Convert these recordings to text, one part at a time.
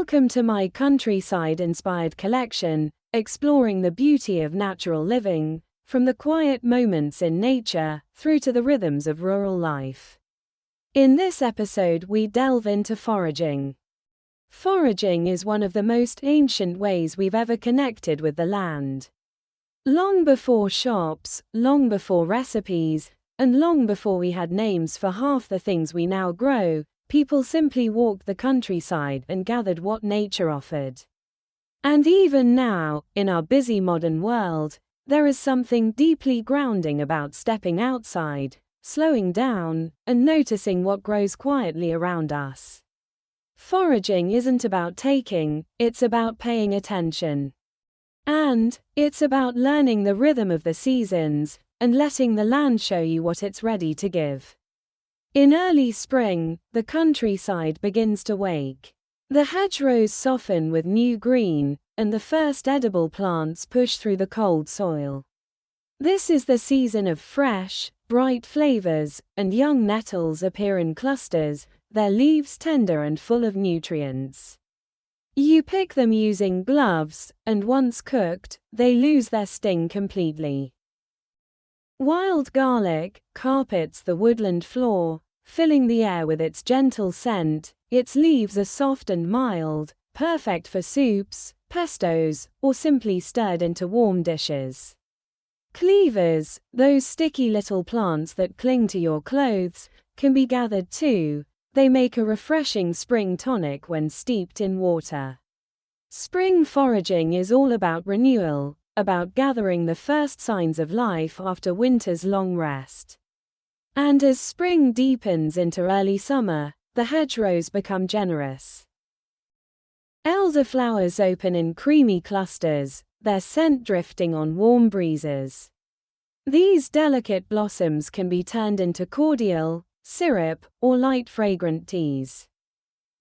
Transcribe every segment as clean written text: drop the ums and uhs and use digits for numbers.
Welcome to my countryside-inspired collection, exploring the beauty of natural living, from the quiet moments in nature through to the rhythms of rural life. In this episode, we delve into foraging. Foraging is one of the most ancient ways we've ever connected with the land. Long before shops, long before recipes, and long before we had names for half the things we now grow, people simply walked the countryside and gathered what nature offered. And even now, in our busy modern world, there is something deeply grounding about stepping outside, slowing down, and noticing what grows quietly around us. Foraging isn't about taking, it's about paying attention. And it's about learning the rhythm of the seasons and letting the land show you what it's ready to give. In early spring, the countryside begins to wake. The hedgerows soften with new green, and the first edible plants push through the cold soil. This is the season of fresh, bright flavors, and young nettles appear in clusters, their leaves tender and full of nutrients. You pick them using gloves, and once cooked, they lose their sting completely. Wild garlic carpets the woodland floor, filling the air with its gentle scent. Its leaves are soft and mild, perfect for soups, pestos, or simply stirred into warm dishes. Cleavers, those sticky little plants that cling to your clothes, can be gathered too. They make a refreshing spring tonic when steeped in water. Spring foraging is all about renewal, about gathering the first signs of life after winter's long rest. And as spring deepens into early summer, the hedgerows become generous. Elderflowers open in creamy clusters, their scent drifting on warm breezes. These delicate blossoms can be turned into cordial, syrup, or light fragrant teas.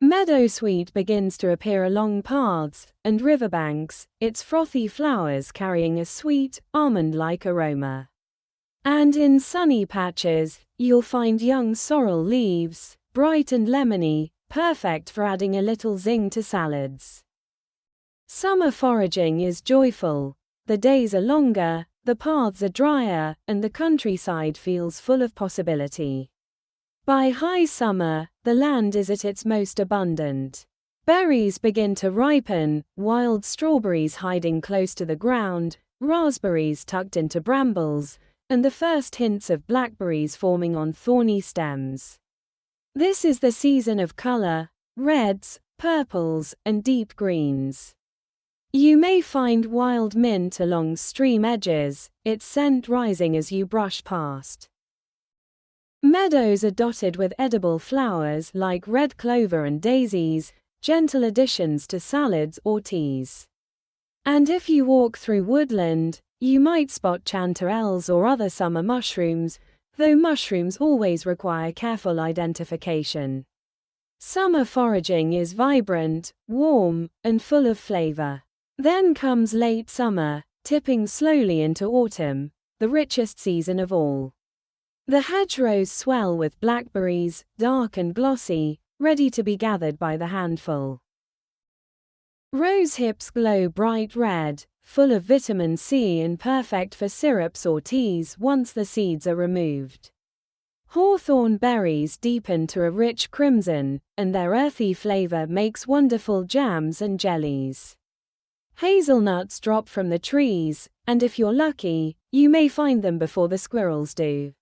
Meadowsweet begins to appear along paths and riverbanks, its frothy flowers carrying a sweet, almond-like aroma. And in sunny patches, you'll find young sorrel leaves, bright and lemony, perfect for adding a little zing to salads. Summer foraging is joyful. The days are longer, the paths are drier, and the countryside feels full of possibility. By high summer, the land is at its most abundant. Berries begin to ripen, wild strawberries hiding close to the ground, raspberries tucked into brambles, and the first hints of blackberries forming on thorny stems. This is the season of color, reds, purples, and deep greens. You may find wild mint along stream edges, its scent rising as you brush past. Meadows are dotted with edible flowers like red clover and daisies, gentle additions to salads or teas. And if you walk through woodland, you might spot chanterelles or other summer mushrooms, though mushrooms always require careful identification. Summer foraging is vibrant, warm, and full of flavor. Then comes late summer, tipping slowly into autumn, the richest season of all. The hedgerows swell with blackberries, dark and glossy, ready to be gathered by the handful. Rose hips glow bright red, full of vitamin C and perfect for syrups or teas once the seeds are removed. Hawthorn berries deepen to a rich crimson, and their earthy flavor makes wonderful jams and jellies. Hazelnuts drop from the trees, and if you're lucky, you may find them before the squirrels do.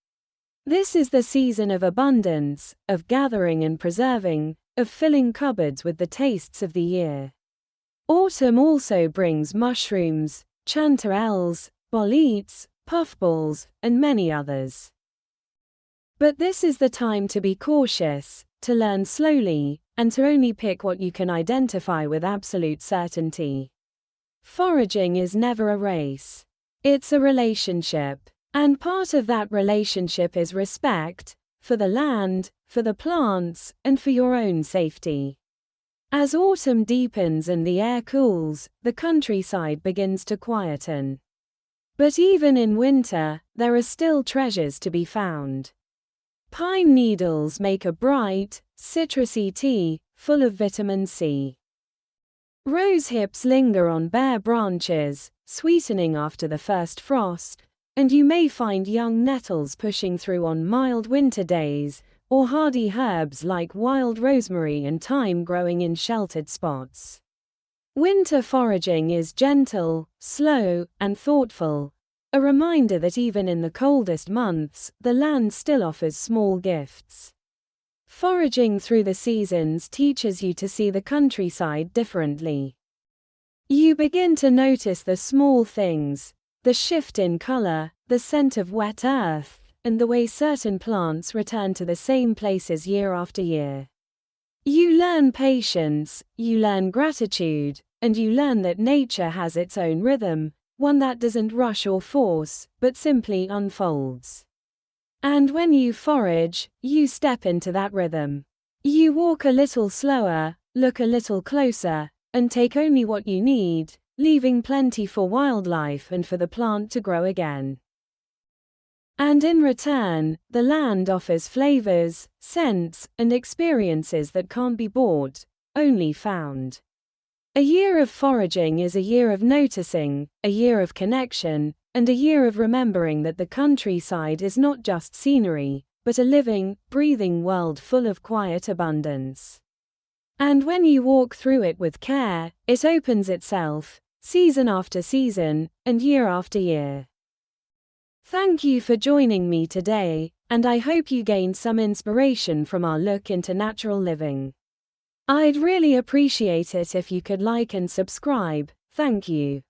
This is the season of abundance, of gathering and preserving, of filling cupboards with the tastes of the year. Autumn also brings mushrooms, chanterelles, boletes, puffballs, and many others. But this is the time to be cautious, to learn slowly, and to only pick what you can identify with absolute certainty. Foraging is never a race. It's a relationship. And part of that relationship is respect, for the land, for the plants, and for your own safety. As autumn deepens and the air cools, the countryside begins to quieten. But even in winter, there are still treasures to be found. Pine needles make a bright, citrusy tea, full of vitamin C. Rose hips linger on bare branches, sweetening after the first frost, and you may find young nettles pushing through on mild winter days, or hardy herbs like wild rosemary and thyme growing in sheltered spots. Winter foraging is gentle, slow, and thoughtful, a reminder that even in the coldest months, the land still offers small gifts. Foraging through the seasons teaches you to see the countryside differently. You begin to notice the small things, the shift in color, the scent of wet earth, and the way certain plants return to the same places year after year. You learn patience, you learn gratitude, and you learn that nature has its own rhythm, one that doesn't rush or force, but simply unfolds. And when you forage, you step into that rhythm. You walk a little slower, look a little closer, and take only what you need, leaving plenty for wildlife and for the plant to grow again. And in return, the land offers flavors, scents, and experiences that can't be bought, only found. A year of foraging is a year of noticing, a year of connection, and a year of remembering that the countryside is not just scenery, but a living, breathing world full of quiet abundance. And when you walk through it with care, it opens itself, season after season, and year after year. Thank you for joining me today, and I hope you gained some inspiration from our look into natural living. I'd really appreciate it if you could like and subscribe. Thank you.